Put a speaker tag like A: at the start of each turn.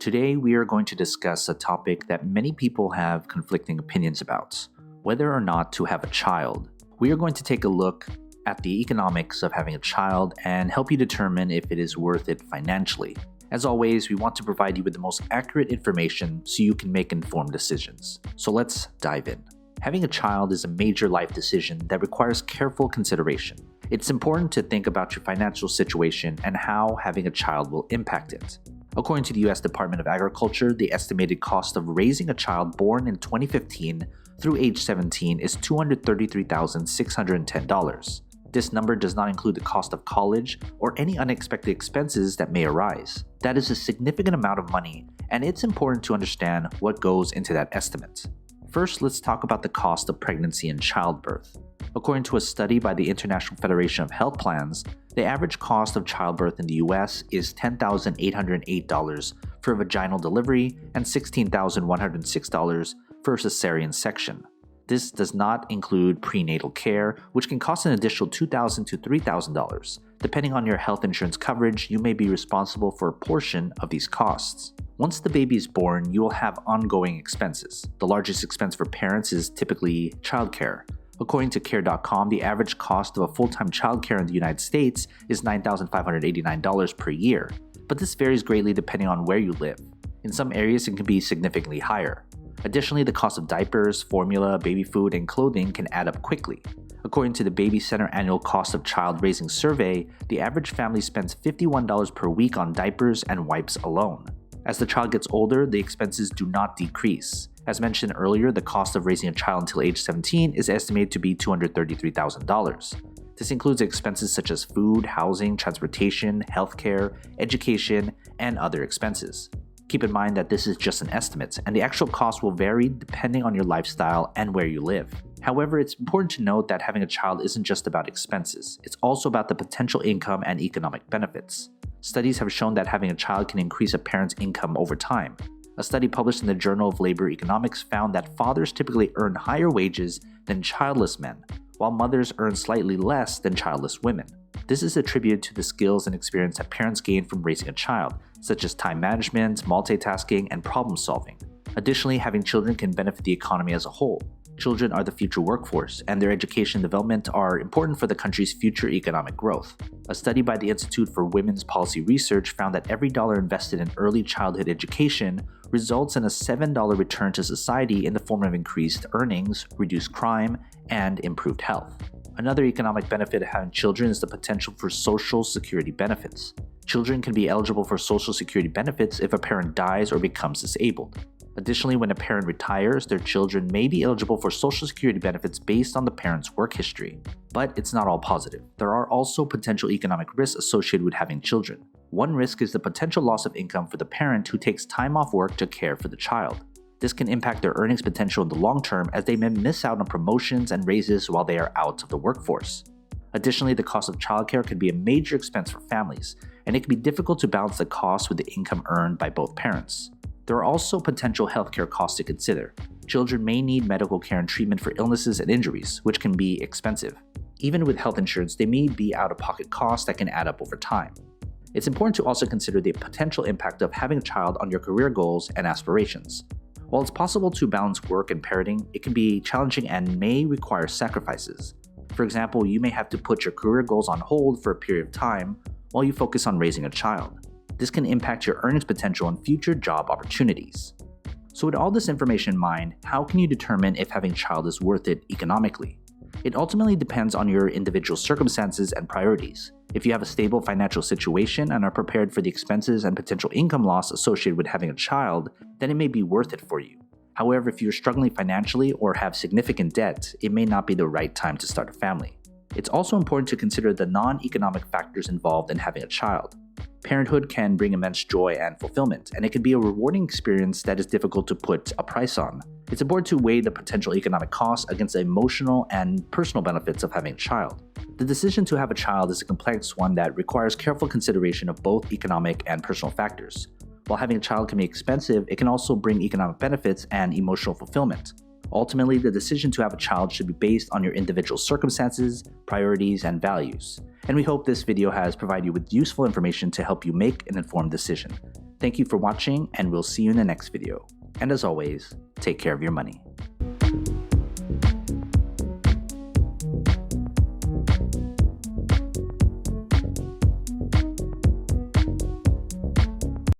A: Today, we are going to discuss a topic that many people have conflicting opinions about, whether or not to have a child. We are going to take a look at the economics of having a child and help you determine if it is worth it financially. As always, we want to provide you with the most accurate information so you can make informed decisions. So let's dive in. Having a child is a major life decision that requires careful consideration. It's important to think about your financial situation and how having a child will impact it. According to the U.S. Department of Agriculture, the estimated cost of raising a child born in 2015 through age 17 is $233,610. This number does not include the cost of college or any unexpected expenses that may arise. That is a significant amount of money, and it's important to understand what goes into that estimate. First, let's talk about the cost of pregnancy and childbirth. According to a study by the International Federation of Health Plans, the average cost of childbirth in the US is $10,808 for a vaginal delivery and $16,106 for a cesarean section. This does not include prenatal care, which can cost an additional $2,000 to $3,000. Depending on your health insurance coverage, you may be responsible for a portion of these costs. Once the baby is born, you will have ongoing expenses. The largest expense for parents is typically childcare. According to Care.com, the average cost of a full-time childcare in the United States is $9,589 per year, but this varies greatly depending on where you live. In some areas, it can be significantly higher. Additionally, the cost of diapers, formula, baby food, and clothing can add up quickly. According to the Baby Center Annual Cost of Child Raising Survey, the average family spends $51 per week on diapers and wipes alone. As the child gets older, the expenses do not decrease. As mentioned earlier, the cost of raising a child until age 17 is estimated to be $233,000. This includes expenses such as food, housing, transportation, healthcare, education, and other expenses. Keep in mind that this is just an estimate, and the actual cost will vary depending on your lifestyle and where you live. However, it's important to note that having a child isn't just about expenses, it's also about the potential income and economic benefits. Studies have shown that having a child can increase a parent's income over time. A study published in the Journal of Labor Economics found that fathers typically earn higher wages than childless men, while mothers earn slightly less than childless women. This is attributed to the skills and experience that parents gain from raising a child, such as time management, multitasking, and problem solving. Additionally, having children can benefit the economy as a whole. Children are the future workforce, and their education and development are important for the country's future economic growth. A study by the Institute for Women's Policy Research found that every dollar invested in early childhood education results in a $7 return to society in the form of increased earnings, reduced crime, and improved health. Another economic benefit of having children is the potential for Social Security benefits. Children can be eligible for Social Security benefits if a parent dies or becomes disabled. Additionally, when a parent retires, their children may be eligible for Social Security benefits based on the parent's work history. But it's not all positive. There are also potential economic risks associated with having children. One risk is the potential loss of income for the parent who takes time off work to care for the child. This can impact their earnings potential in the long term as they may miss out on promotions and raises while they are out of the workforce. Additionally, the cost of childcare can be a major expense for families, and it can be difficult to balance the cost with the income earned by both parents. There are also potential healthcare costs to consider. Children may need medical care and treatment for illnesses and injuries, which can be expensive. Even with health insurance, they may be out-of-pocket costs that can add up over time. It's important to also consider the potential impact of having a child on your career goals and aspirations. While it's possible to balance work and parenting, it can be challenging and may require sacrifices. For example, you may have to put your career goals on hold for a period of time while you focus on raising a child. This can impact your earnings potential and future job opportunities. So with all this information in mind, how can you determine if having a child is worth it economically? It ultimately depends on your individual circumstances and priorities. If you have a stable financial situation and are prepared for the expenses and potential income loss associated with having a child, then it may be worth it for you. However, if you're struggling financially or have significant debt, it may not be the right time to start a family. It's also important to consider the non-economic factors involved in having a child. Parenthood can bring immense joy and fulfillment, and it can be a rewarding experience that is difficult to put a price on. It's important to weigh the potential economic costs against the emotional and personal benefits of having a child. The decision to have a child is a complex one that requires careful consideration of both economic and personal factors. While having a child can be expensive, it can also bring economic benefits and emotional fulfillment. Ultimately, the decision to have a child should be based on your individual circumstances, priorities, and values. And we hope this video has provided you with useful information to help you make an informed decision. Thank you for watching, and we'll see you in the next video. And as always, take care of your money.